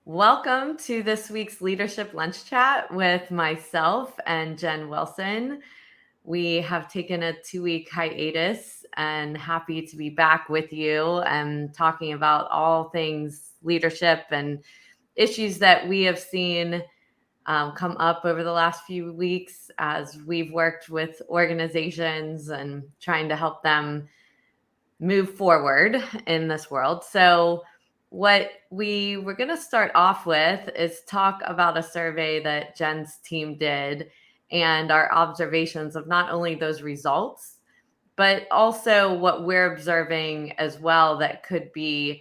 Welcome to this week's Leadership Lunch Chat with myself and Jen Wilson. We have taken a 2-week hiatus and happy to be back with you and talking about all things leadership and issues that we have seen come up over the last few weeks as we've worked with organizations and trying to help them move forward in this world. So what we were going to start off with is talk about a survey that Jen's team did and our observations of not only those results, but also what we're observing as well that could be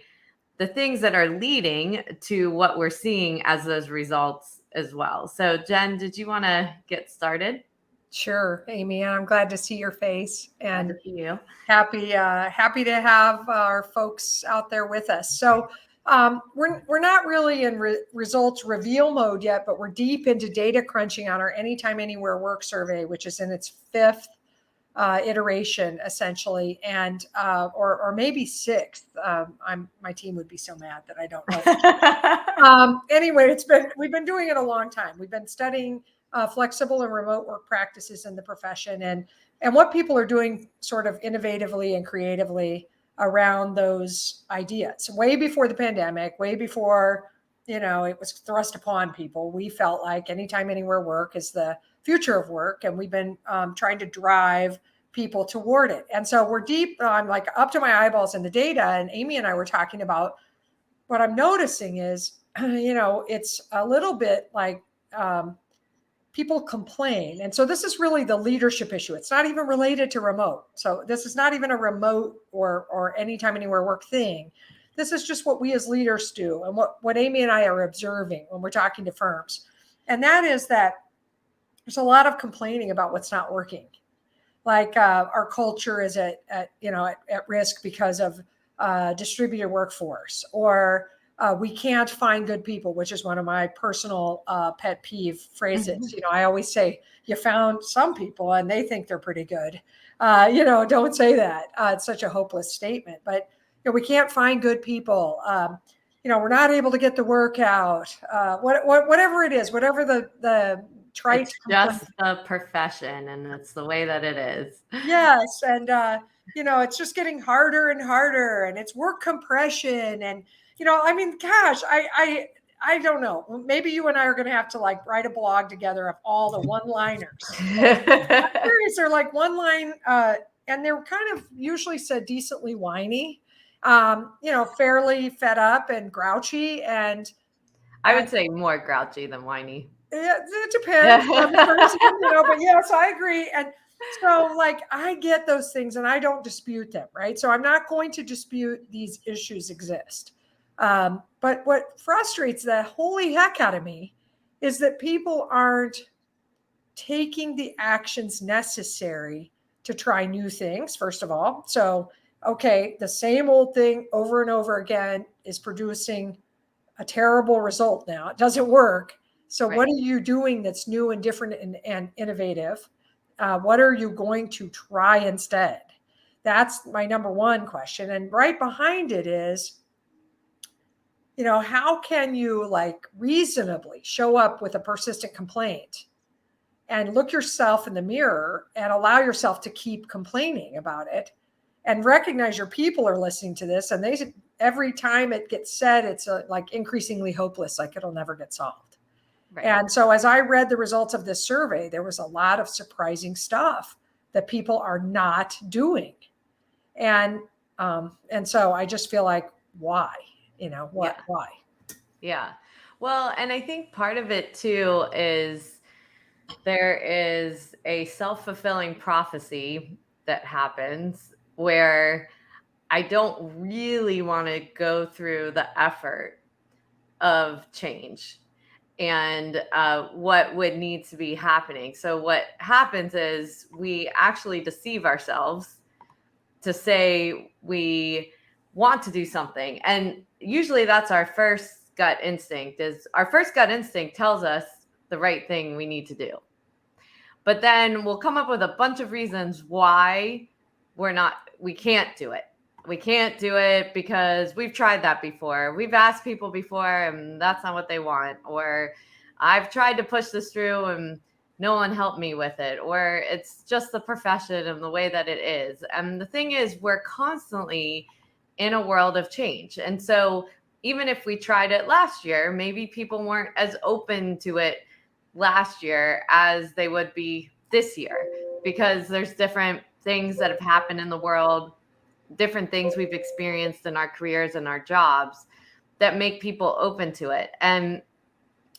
the things that are leading to what we're seeing as those results as well. So Jen, did you want to get started? Sure, Amy, and I'm glad to see your face Glad and to see you. happy to have our folks out there with us. So we're not really in results reveal mode yet, but we're deep into data crunching on our Anytime Anywhere work survey, which is in its fifth iteration essentially, and or maybe sixth. My team would be so mad that I don't know. Anyway, we've been doing it a long time. We've been studying flexible and remote work practices in the profession and what people are doing sort of innovatively and creatively around those ideas. Way before the pandemic, way before, it was thrust upon people, we felt like Anytime Anywhere work is the future of work. And we've been trying to drive people toward it. And so we're deep, I'm like up to my eyeballs in the data. And Amy and I were talking about what I'm noticing is, it's a little bit like people complain. And so this is really the leadership issue. It's not even related to remote. So this is not even a remote or Anytime Anywhere work thing. This is just what we as leaders do and what Amy and I are observing when we're talking to firms. And that is that there's a lot of complaining about what's not working. Like our culture is at risk because of distributed workforce, or we can't find good people, which is one of my personal pet peeve phrases. Mm-hmm. I always say, you found some people and they think they're pretty good. Don't say that. It's such a hopeless statement. But we can't find good people. We're not able to get the work out. Whatever it is, whatever the trite. It's just a profession, and it's the way that it is. Yes, and it's just getting harder and harder, and it's work compression, and gosh, I don't know. Maybe you and I are going to have to like write a blog together of all the one-liners. They're like one line, and they're kind of usually said decently whiny, fairly fed up and grouchy, and I would say more grouchy than whiny. it depends on the person, but yes, I agree. And so like I get those things and I don't dispute them, right? So I'm not going to dispute these issues exist. But what frustrates the holy heck out of me is that people aren't taking the actions necessary to try new things, first of all. So, okay, the same old thing over and over again is producing a terrible result now. It doesn't work. So Right. what are you doing that's new and different and innovative? What are you going to try instead? That's my number one question. And right behind it is, how can you like reasonably show up with a persistent complaint and look yourself in the mirror and allow yourself to keep complaining about it and recognize your people are listening to this, and every time it gets said, it's like increasingly hopeless, like it'll never get solved. Right. And so as I read the results of this survey, there was a lot of surprising stuff that people are not doing. And so I just feel like, why? Why? Yeah. Well, and I think part of it too is there is a self-fulfilling prophecy that happens where I don't really want to go through the effort of change and what would need to be happening. So what happens is we actually deceive ourselves to say we want to do something. And usually that's our first gut instinct. Is our first gut instinct tells us the right thing we need to do. But then we'll come up with a bunch of reasons why we can't do it. we can't do it because we've tried that before. We've asked people before and that's not what they want. Or I've tried to push this through and no one helped me with it. Or it's just the profession and the way that it is. And the thing is, we're constantly in a world of change. And so even if we tried it last year, maybe people weren't as open to it last year as they would be this year, because there's different things that have happened in the world, different things we've experienced in our careers and our jobs that make people open to it. And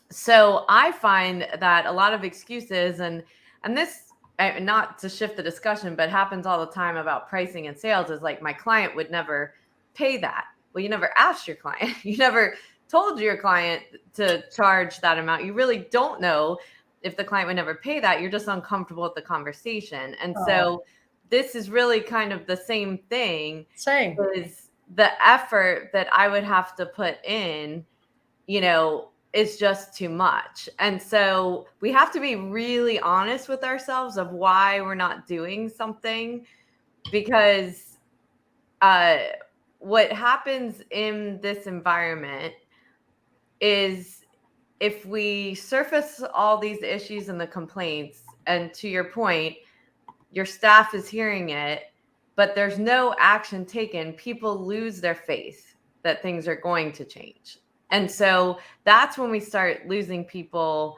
so I find that a lot of excuses and this, not to shift the discussion, but happens all the time about pricing and sales, is like, my client would never pay that. Well, you never asked your client. You never told your client to charge that amount. You really don't know if the client would never pay that. You're just uncomfortable with the conversation. And so this is really kind of the same thing. Same. Is the effort that I would have to put in, is just too much. And so we have to be really honest with ourselves of why we're not doing something, because what happens in this environment is, if we surface all these issues and the complaints, and to your point, your staff is hearing it, but there's no action taken, people lose their faith that things are going to change. And so that's when we start losing people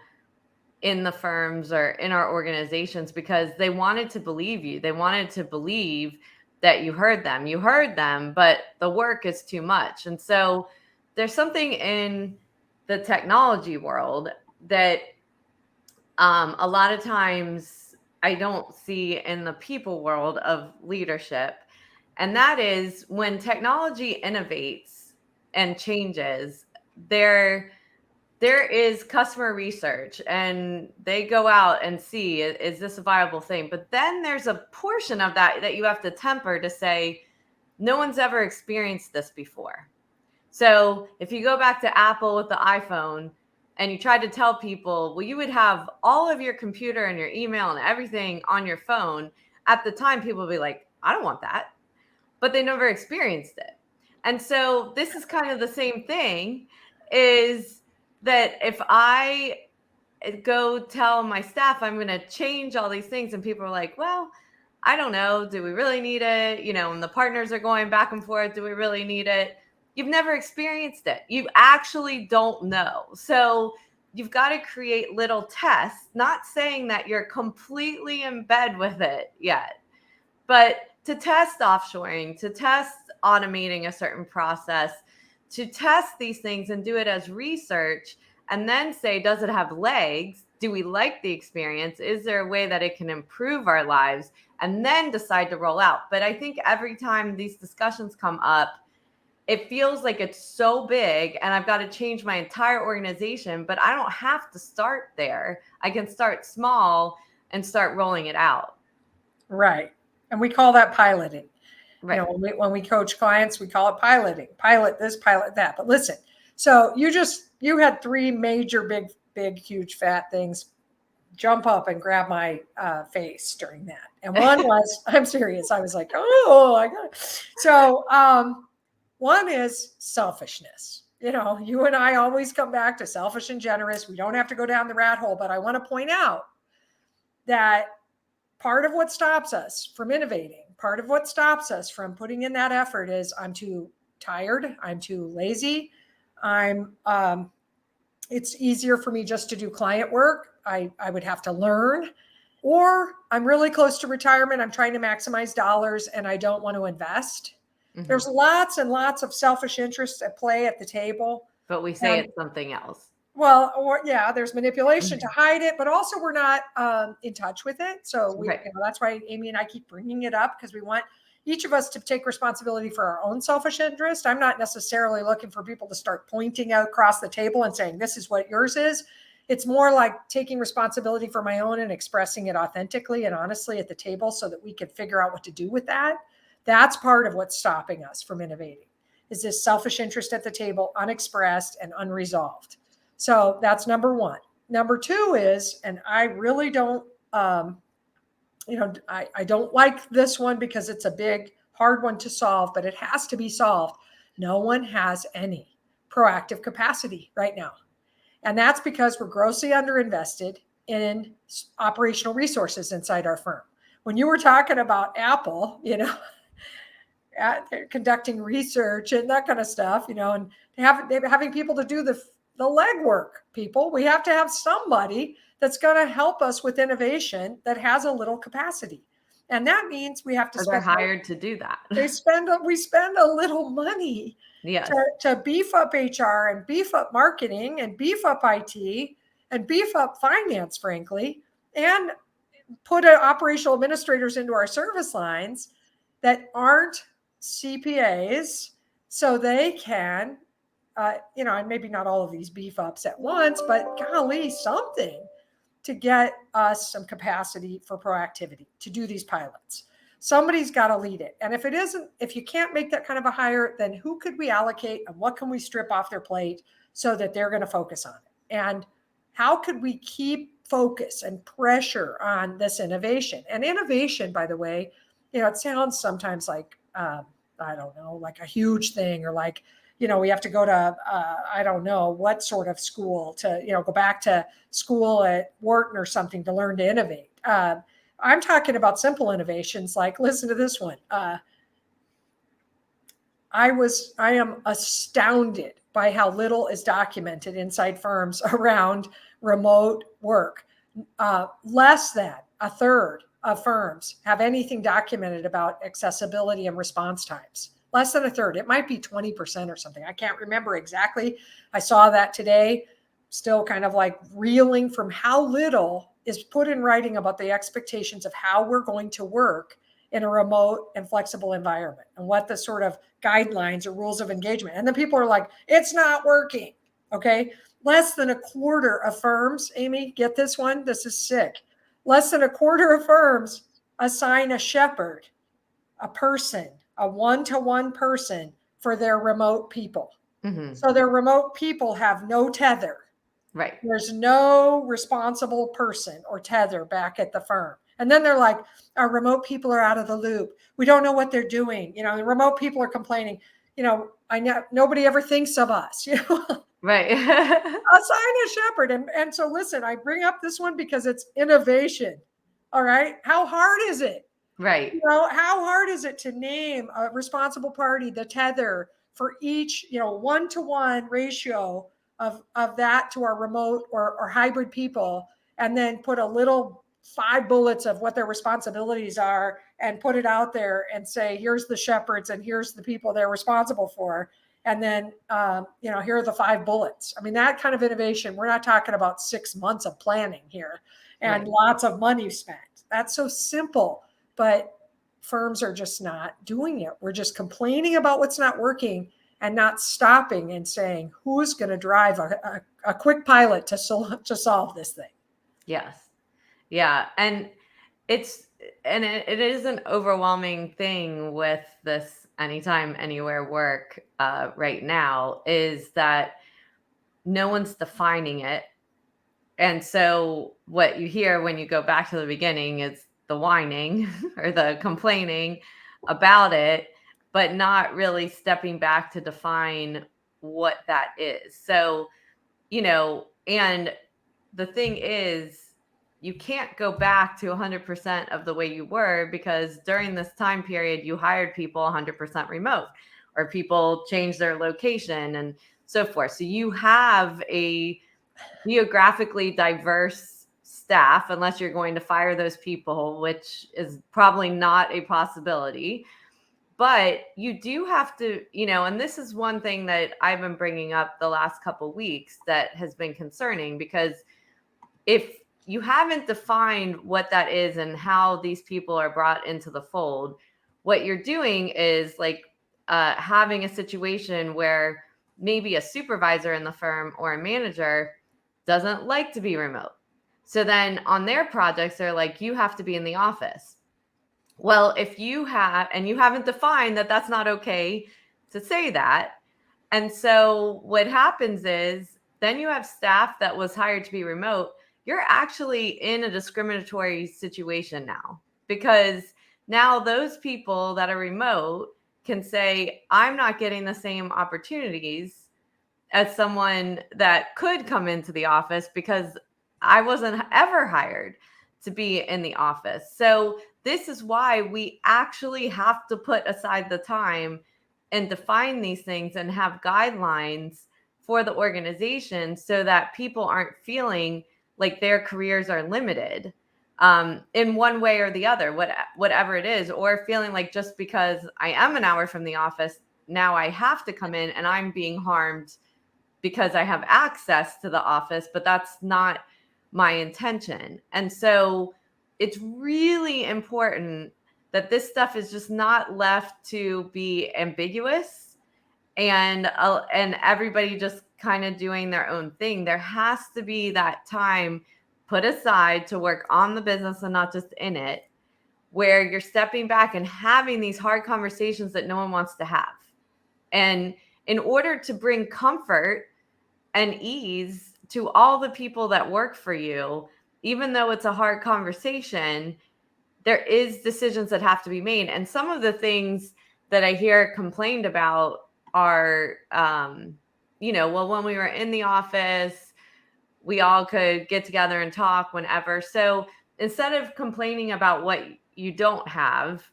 in the firms or in our organizations, because they wanted to believe you. They wanted to believe that you heard them, but the work is too much. And so there's something in the technology world that a lot of times I don't see in the people world of leadership. And that is, when technology innovates and changes, there is customer research and they go out and see, is this a viable thing? But then there's a portion of that you have to temper to say, no one's ever experienced this before. So if you go back to Apple with the iPhone and you tried to tell people, well, you would have all of your computer and your email and everything on your phone, at the time, people would be like, I don't want that. But they never experienced it. And so this is kind of the same thing, is that if I go tell my staff I'm going to change all these things and people are like, well, I don't know, do we really need it? And the partners are going back and forth, do we really need it? You've never experienced it. You actually don't know. So you've got to create little tests, not saying that you're completely in bed with it yet, but to test offshoring, to test automating a certain process, to test these things and do it as research, and then say, does it have legs? Do we like the experience? Is there a way that it can improve our lives? And then decide to roll out. But I think every time these discussions come up, it feels like it's so big and I've got to change my entire organization, but I don't have to start there. I can start small and start rolling it out. Right. And we call that piloting. Right. When we coach clients, we call it piloting. Pilot this, pilot that. But listen, so you had three major, big, huge, fat things jump up and grab my face during that. And one was, I'm serious. I was like, oh, I got it. So one is selfishness. You and I always come back to selfish and generous. We don't have to go down the rat hole, but I want to point out that part of what stops us from innovating, part of what stops us from putting in that effort is, I'm too tired. I'm too lazy. It's easier for me just to do client work. I would have to learn, or I'm really close to retirement. I'm trying to maximize dollars and I don't want to invest. Mm-hmm. There's lots and lots of selfish interests at play at the table. But we say it's something else. Well, there's manipulation to hide it, but also we're not in touch with it. So that's why Amy and I keep bringing it up, because we want each of us to take responsibility for our own selfish interest. I'm not necessarily looking for people to start pointing out across the table and saying, this is what yours is. It's more like taking responsibility for my own and expressing it authentically and honestly at the table so that we can figure out what to do with that. That's part of what's stopping us from innovating, is this selfish interest at the table, unexpressed and unresolved. So that's number one. Number two is, and I really don't, I don't like this one because it's a big hard one to solve, but it has to be solved. No one has any proactive capacity right now. And that's because we're grossly underinvested in operational resources inside our firm. When you were talking about Apple, conducting research and that kind of stuff, and having people to do the legwork, we have to have somebody that's going to help us with innovation that has a little capacity. And that means we have to they're hired to do that. we spend a little money to beef up HR and beef up marketing and beef up IT and beef up finance, frankly, and put operational administrators into our service lines that aren't CPAs, so they can, and maybe not all of these beef ups at once, but golly, something to get us some capacity for proactivity to do these pilots. Somebody's got to lead it. And if you can't make that kind of a hire, then who could we allocate and what can we strip off their plate so that they're going to focus on it? And how could we keep focus and pressure on this innovation? And innovation, by the way, it sounds sometimes like, I don't know, like a huge thing, or like, we have to go to, I don't know what sort of school to, go back to school at Wharton or something to learn to innovate. I'm talking about simple innovations like, listen to this one. I am astounded by how little is documented inside firms around remote work. Less than a third of firms have anything documented about accessibility and response times. Less than a third. It might be 20% or something. I can't remember exactly. I saw that today, still kind of like reeling from how little is put in writing about the expectations of how we're going to work in a remote and flexible environment, and what the sort of guidelines or rules of engagement. And then people are like, it's not working. Okay. Less than a quarter of firms, Amy, get this one. This is sick. Less than a quarter of firms assign a shepherd, a person, a one-to-one person for their remote people. Mm-hmm. So their remote people have no tether. Right. There's no responsible person or tether back at the firm. And then they're like, our remote people are out of the loop. We don't know what they're doing. The remote people are complaining, I know nobody ever thinks of us, Right. Assign a shepherd. And so listen, I bring up this one because it's innovation. All right. How hard is it? Right. How hard is it to name a responsible party, the tether for each, 1-to-1 ratio of that to our remote or hybrid people, and then put a little 5 bullets of what their responsibilities are and put it out there and say, here's the shepherds and here's the people they're responsible for. And then, here are the 5 bullets. I mean, that kind of innovation, we're not talking about 6 months of planning here and lots of money spent. That's so simple, but firms are just not doing it. We're just complaining about what's not working and not stopping and saying, who's going to drive a quick pilot to solve this thing? Yes. Yeah. And it is an overwhelming thing with this anytime, anywhere work right now, is that no one's defining it. And so what you hear when you go back to the beginning is the whining or the complaining about it, but not really stepping back to define what that is. So, and the thing is, you can't go back to 100% of the way you were, because during this time period, you hired people 100% remote, or people changed their location and so forth. So you have a geographically diverse staff, unless you're going to fire those people, which is probably not a possibility. But you do have to, and this is one thing that I've been bringing up the last couple of weeks that has been concerning, because if you haven't defined what that is and how these people are brought into the fold, what you're doing is like having a situation where maybe a supervisor in the firm or a manager doesn't like to be remote. So then on their projects, they're like, you have to be in the office. Well, if you have, and you haven't defined that that's not okay to say that. And so what happens is then you have staff that was hired to be remote. You're actually in a discriminatory situation now, because Now those people that are remote can say, I'm not getting the same opportunities as someone that could come into the office because I wasn't ever hired to be in the office. So this is why we actually have to put aside the time and define these things and have guidelines for the organization so that people aren't feeling like their careers are limited in one way or the other, whatever it is, or feeling like just because I am an hour from the office, now I have to come in and I'm being harmed because I have access to the office, but that's not my intention. And so it's really important that this stuff is just not left to be ambiguous and everybody just kind of doing their own thing. There has to be that time put aside to work on the business and not just in it, where you're stepping back and having these hard conversations that no one wants to have. And in order to bring comfort and ease to all the people that work for you, even though it's a hard conversation, there is decisions that have to be made. And some of the things that I hear complained about are, well, when we were in the office, we all could get together and talk whenever. So instead of complaining about what you don't have,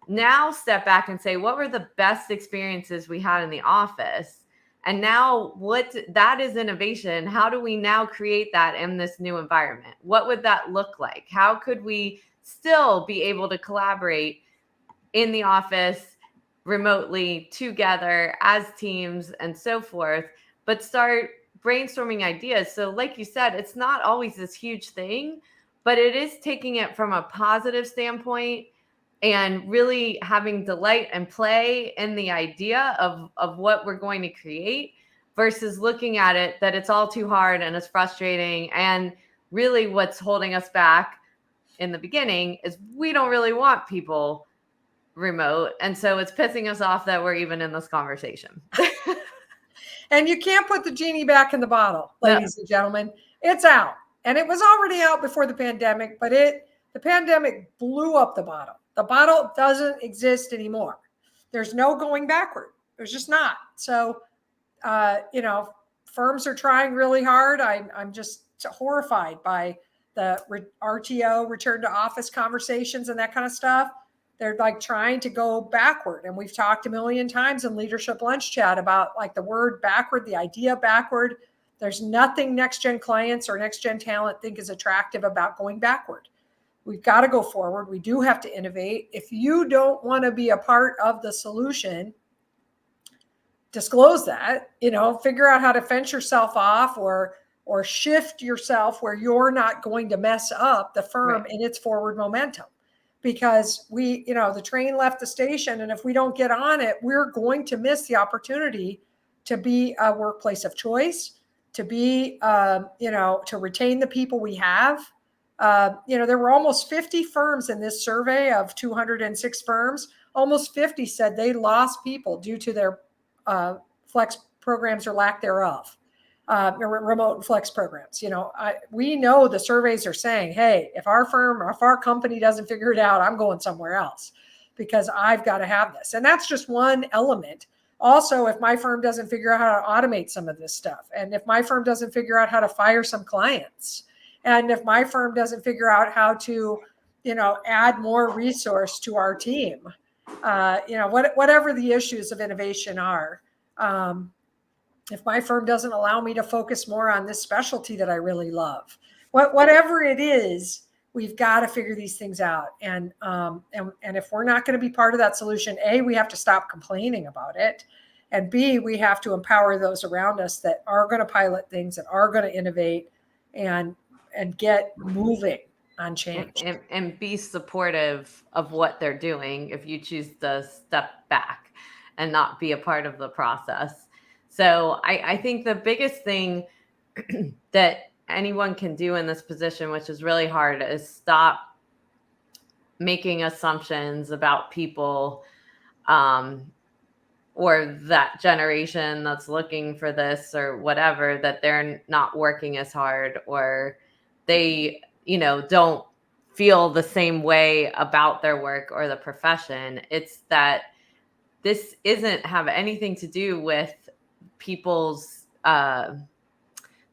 now step back and say, what were the best experiences we had in the office? And now that is innovation. How do we now create that in this new environment? What would that look like? How could we still be able to collaborate in the office, remotely, together as teams and so forth, but start brainstorming ideas? So like you said, it's not always this huge thing, but it is taking it from a positive standpoint and really having delight and play in the idea of what we're going to create versus looking at it that it's all too hard and it's frustrating. And really what's holding us back in the beginning is we don't really want people remote. And so it's pissing us off that we're even in this conversation. And you can't put the genie back in the bottle, ladies and gentlemen. It's out. And it was already out before the pandemic, but the pandemic blew up the bottle. The bottle doesn't exist anymore. There's no going backward. There's just not. So, firms are trying really hard. I'm just horrified by the RTO, return to office conversations and that kind of stuff. They're like trying to go backward. And we've talked a million times in Leadership Lunch Chat about like the word backward, the idea backward. There's nothing next gen clients or next gen talent think is attractive about going backward. We've got to go forward. We do have to innovate. If you don't want to be a part of the solution, disclose that, figure out how to fence yourself off or shift yourself where you're not going to mess up the firm in its forward momentum. Because the train left the station, and if we don't get on it, we're going to miss the opportunity to be a workplace of choice, to be, to retain the people we have. There were almost 50 firms in this survey of 206 firms. Almost 50 said they lost people due to their flex programs or lack thereof. Remote and flex programs. We know the surveys are saying, hey, if our company doesn't figure it out, I'm going somewhere else because I've got to have this. And that's just one element. Also, if my firm doesn't figure out how to automate some of this stuff, and if my firm doesn't figure out how to fire some clients, and if my firm doesn't figure out how to, add more resource to our team, whatever the issues of innovation are, if my firm doesn't allow me to focus more on this specialty that I really love, whatever it is, we've got to figure these things out. And if we're not going to be part of that solution, A, we have to stop complaining about it. And B, we have to empower those around us that are going to pilot things, that are going to innovate and get moving on change. And be supportive of what they're doing if you choose to step back and not be a part of the process. So I think the biggest thing that anyone can do in this position, which is really hard, is stop making assumptions about people or that generation that's looking for this or whatever, that they're not working as hard or they, don't feel the same way about their work or the profession. It's that this isn't have anything to do with people's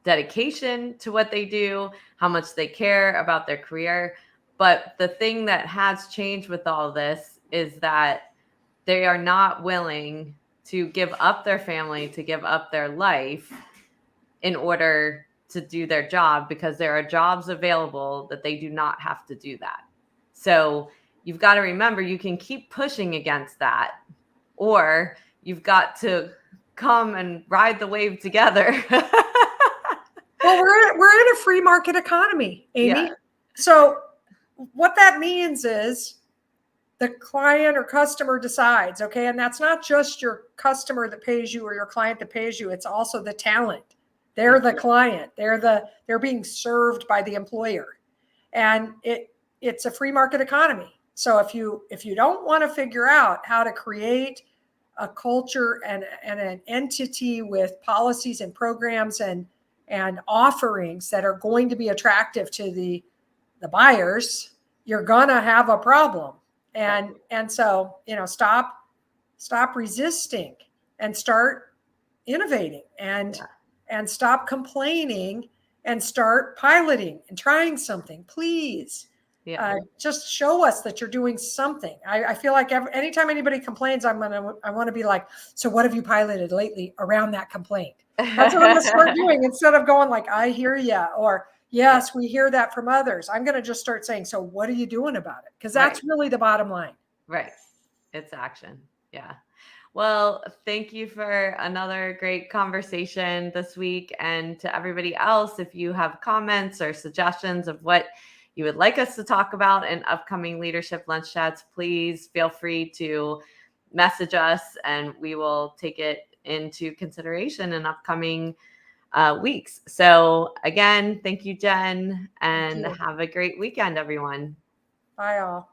dedication to what they do, how much they care about their career. But the thing that has changed with all this is that they are not willing to give up their family, to give up their life in order to do their job, because there are jobs available that they do not have to do that. So you've got to remember, you can keep pushing against that, or you've got to come and ride the wave together. Well, we're in a free market economy, Amy. Yeah. So what that means is the client or customer decides, okay, and that's not just your customer that pays you or your client that pays you, it's also the talent. They're the client. They're being served by the employer. And it's a free market economy. So if you don't want to figure out how to create a culture and an entity with policies and programs and offerings that are going to be attractive to the buyers, you're gonna have a problem. And so, stop resisting and start innovating and stop complaining and start piloting and trying something, please. Just show us that you're doing something. I feel like anytime anybody complains, I want to be like, so what have you piloted lately around that complaint? That's what I'm going to start doing, instead of going like, I hear ya, or yes, we hear that from others. I'm going to just start saying, so what are you doing about it? Because that's really the bottom line. Right. It's action. Yeah. Well, thank you for another great conversation this week. And to everybody else, if you have comments or suggestions of what you would like us to talk about in upcoming Leadership Lunch Chats, please feel free to message us and we will take it into consideration in upcoming weeks. So again, thank you, Jen, and have a great weekend, everyone. Bye all.